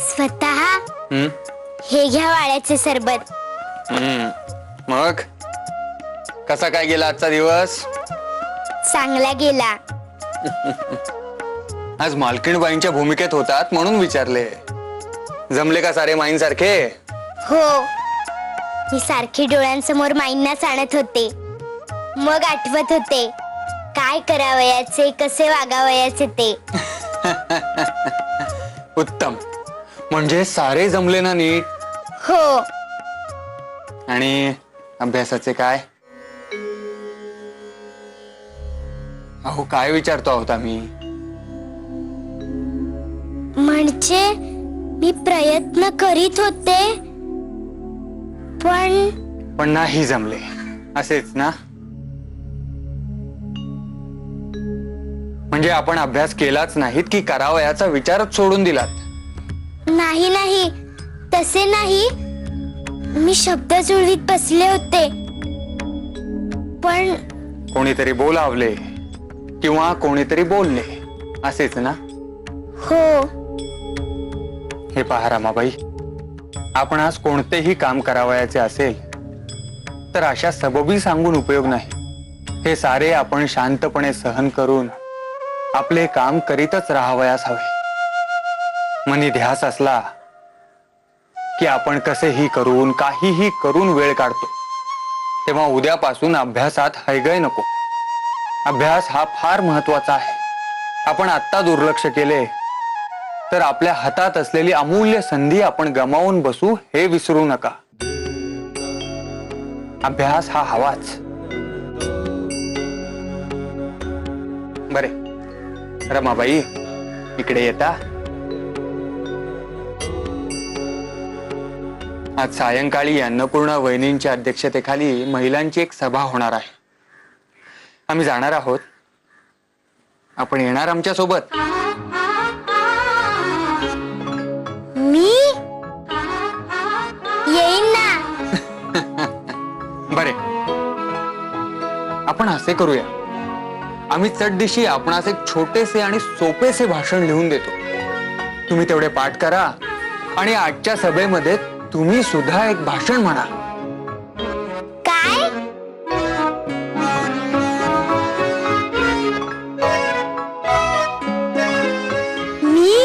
स्वतः हे घ्या वाळ्याचे सरबत. मग कसा काय गेला आजचा दिवस? चांगला गेला. आज मालकीणबाईंच्या भूमिकेत होतात म्हणून विचारले. जमले का सारे माईन सारखे? हो, मी सारखी डोळ्यांसमोर माईंनाच आणत होते. मग आठवत होते काय करावयाचे, कसे वागावयाचे ते. उत्तम. म्हणजे सारे जमले ना नीट? हो. आणि अभ्यासाचे काय? अहो काय विचारतो आहोत आम्ही? म्हणजे मी प्रयत्न करीत होते पण नाही जमले असेच ना? म्हणजे आपण अभ्यास केलाच नाहीत की करावयाचा विचारच सोडून दिलात? नाही नाही, तसे नाही. मी शब्द जुळवीत बसले होते पण कोणीतरी बोलावले किंवा कोणीतरी बोलले असेच ना? हो. हे पहा रमाबाई, आपण आज कोणतेही काम करावयाचे असेल तर अशा सबबी सांगून उपयोग नाही. हे सारे आपण शांतपणे सहन करून आपले काम करीतच राहावयास हवे. मनी ध्यास असला की आपण कसेही करून काहीही करून वेळ काढतो. तेव्हा उद्यापासून अभ्यासात हयगय नको. अभ्यास हा फार महत्वाचा आहे. आपण आत्ता दुर्लक्ष केले तर आपल्या हातात असलेली अमूल्य संधी आपण गमावून बसू हे विसरू नका. अभ्यास हा हवाच. बरे रमाबाई, इकडे येता. आज सायंकाळी अन्नपूर्णा वहिनींच्या अध्यक्षतेखाली महिलांची एक सभा होणार आहे. आम्ही जाणार आहोत. आपण येणार आमच्या सोबत? मी येईन ना. बरे, आपण असे करूया. आम्ही चटदिशी आपणास एक छोटेसे आणि सोपेसे भाषण लिहून देतो. तुम्ही तेवढे पाठ करा आणि आजच्या सभेमध्ये तुम्ही सुद्धा एक भाषण म्हणा. काय? मी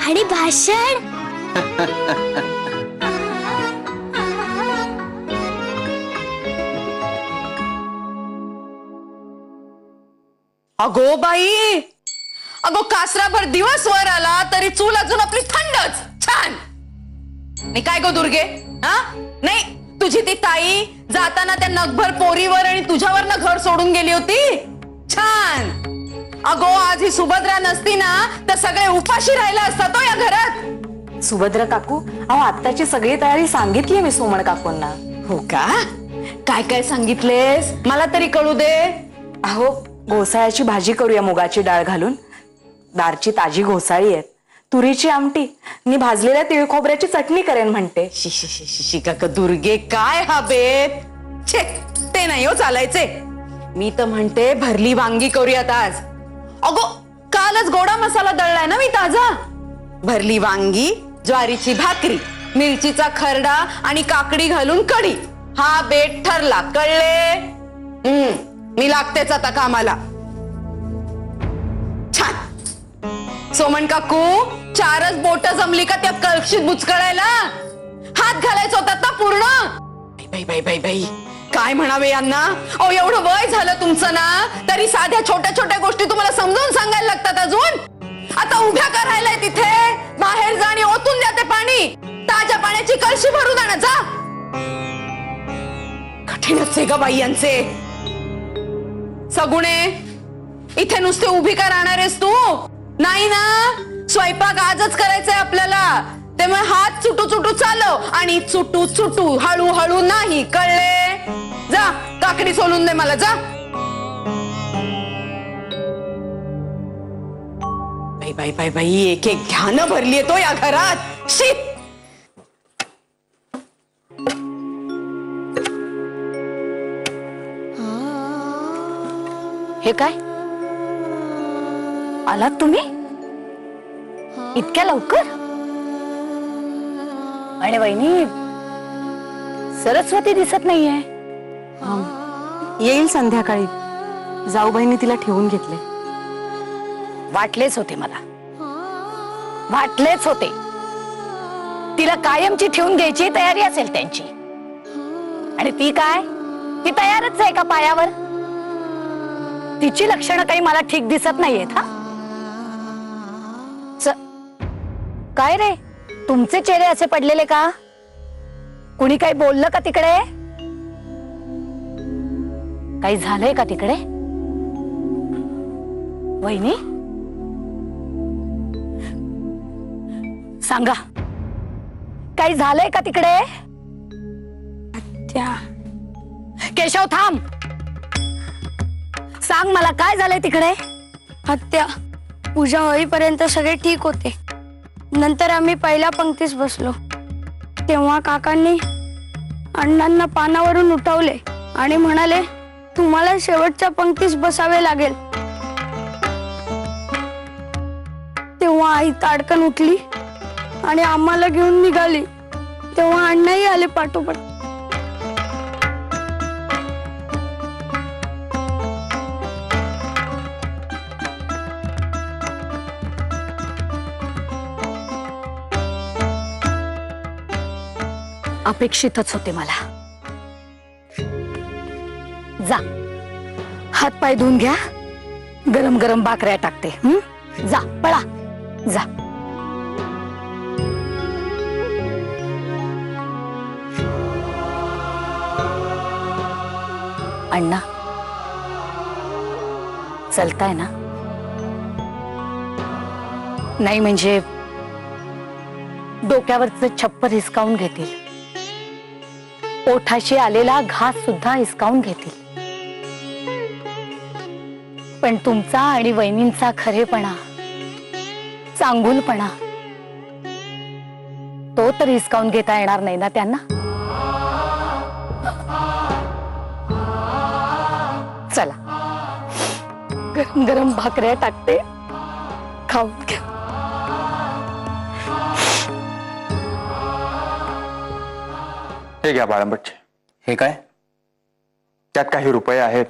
आणि भाषण? अगो बाई, अगो कासराभर दिवस वर आला तरी चूल अजून आपली थंडच. छान. नाही काय गो दुर्गे, हा? नाही तुझी ती ताई जाताना त्या नगभर पोरीवर आणि तुझ्यावर ना घर सोडून गेली होती. छान. अगो आज ही सुभद्रा नसती ना तर सगळे उपाशी राहिला असतात हो या घरात. सुभद्रा काकू, अहो आत्ताची सगळी तयारी सांगितली मी सुमन काकूंना. हो का? काय काय सांगितलेस मला तरी कळू दे. अहो घोसाळ्याची भाजी करूया मुगाची डाळ घालून. दारची ताजी घोसाळी आहेत, तुरीची आमटी आणि भाजलेल्या तीळ खोबऱ्याची चटणी करेन म्हणते. शिका का दुर्गे, काय हा बेत? छे, ते नाही हो चालायचे. मी तर म्हणते भरली वांगी करूयात आज. अगो कालच गोडा मसाला दळलाय ना मी ताजा. भरली वांगी, ज्वारीची भाकरी, मिरचीचा खरडा आणि काकडी घालून कढी. हा बेट ठरला, कळले? मी लागतेच आता कामाला. छान. सोमन काकू, 4च बोट जमली का त्या कळशीत बुचकळायला? हात घालायचा होता ना पूर्ण. बाई बाई बाई बाई, काय म्हणावे यांना? अहो, एवढं वय झालं तुमचं ना, तरी साध्या छोट्या छोट्या गोष्टी तुम्हाला समजावून सांगायला लागतात अजून. आता उभ्या करायलाय तिथे, बाहेर जा आणि ओतून द्या ते पाणी. ताज्या पाण्याची कळशी भरून आणा जा. कठीणच आहे ग बाई यांचे. सगुणे, इथे नुसते उभी का राहणार आहेस तू? नाही ना, स्वयंपाक आजच करायचंय आपल्याला. त्यामुळे हात चुटू चुटू चालव आणि चुटू चुटू हळूहळू नाही, कळले? जा, काकडी सोलून दे मला, जा. बाई बाई बाई बाई, एक एक ध्यान भरली तो या घरात. शी. हे काय आलात तुम्ही इतक्या लवकर? आणि वहिनी, सरस्वती दिसत नाहीये. येईल संध्याकाळी. जाऊबाईंनी तिला ठेवून घेतले. वाटलेच होते मला, वाटलेच होते. तिला कायमची ठेवून घ्यायची तयारी असेल त्यांची. आणि ती काय, ती तयारच आहे का पायावर? तिची लक्षणं काही मला ठीक दिसत नाहीयेत. हा, काय रे, तुमचे चेहरे असे पडलेले का? कुणी काही बोललं का तिकडे? काही झालंय का तिकडे? वहिनी, सांगा, काही झालंय का तिकडे? केशव, थांब. सांग मला, काय झालंय तिकडे? आत्या, पूजा होईपर्यंत सगळे ठीक होते. नंतर आम्ही पहिल्या पंक्तीस बसलो, तेव्हा काकांनी अण्णांना पानावरून उठवले आणि म्हणाले, तुम्हाला शेवटच्या पंक्तीस बसावे लागेल. तेव्हा आई ताडकन उठली आणि आम्हाला घेऊन निघाली. तेव्हा अण्णाही आले पाठोपाठ. अपेक्षितच होते मला. जा, हात पाय धुवून घ्या, गरम गरम भाकऱ्या टाकते. जा, पळा, जा. अण्णा, चलताय ना? नाही म्हणजे डोक्यावरचं छप्पर हिसकावून घेतील, ओठाशी आलेला घास सुद्धा हिसकावून घेतील. पण तुमचा आणि वहिनींचा खरेपणा, चांगुलपणा, तो तर हिसकावून घेता येणार नाही ना त्यांना. चला, गरम गरम भाकऱ्या टाकते, खाऊन घ्या. हे घ्या बाळंबच्चे. हे काय? त्यात काही रुपये आहेत.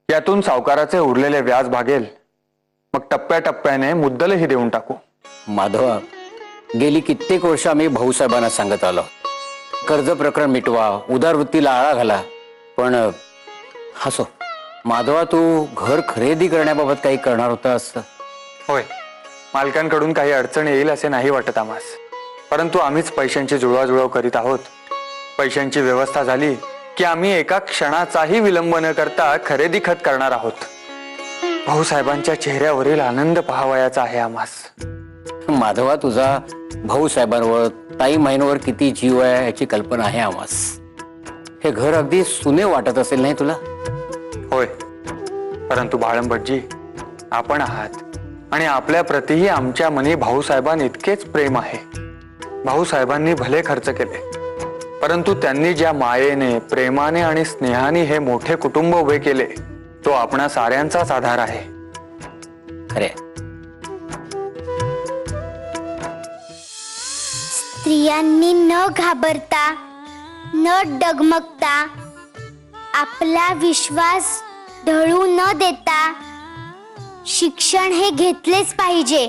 यातून सावकाराचे उरलेले व्याज भागेल. मग टप्प्याटप्प्याने मुद्दलही देऊन टाकू. माधवा, गेली कित्येक वर्ष आम्ही भाऊसाहेबांना सांगत आलो, कर्ज प्रकरण मिटवा, उदारवृत्तीला आळा घाला. पण हसो माधवा, तू घर खरेदी करण्याबाबत काही करणार होतास? होय, मालकांकडून काही अडचण येईल असे नाही वाटत आम्हास. परंतु आम्हीच पैशांची जुळवाजुळव करीत आहोत. पैशांची व्यवस्था झाली की आम्ही एका क्षणाचाही विलंब न करता खरेदी खत करणार आहोत. भाऊसाहेबांच्या चेहऱ्यावरील आनंद पाहावयाचा आहे आम्हास. माधवा, तुझा भाऊसाहेबांवर, ताई महिनवर किती जीव आहे याची कल्पना आहे आम्हास. हे घर अगदी सुने वाटत असेल नाही तुला? होय, परंतु बाळंबटजी, आपण आहात आणि आपल्या प्रतीही आमच्या मनी भाऊसाहेबांनी इतकेच प्रेम आहे. भाऊसाहेबांनी भले खर्च केले, परंतु त्यांनी ज्या मायेने, प्रेमाने आणि स्नेहाने हे मोठे कुटुंब उभे केले, तो आपणा साऱ्यांचाच आधार आहे. खरे, स्त्रियांनी न घाबरता न डगमगता, आपला विश्वास ढळू न देता शिक्षण हे घेतलेच पाहिजे.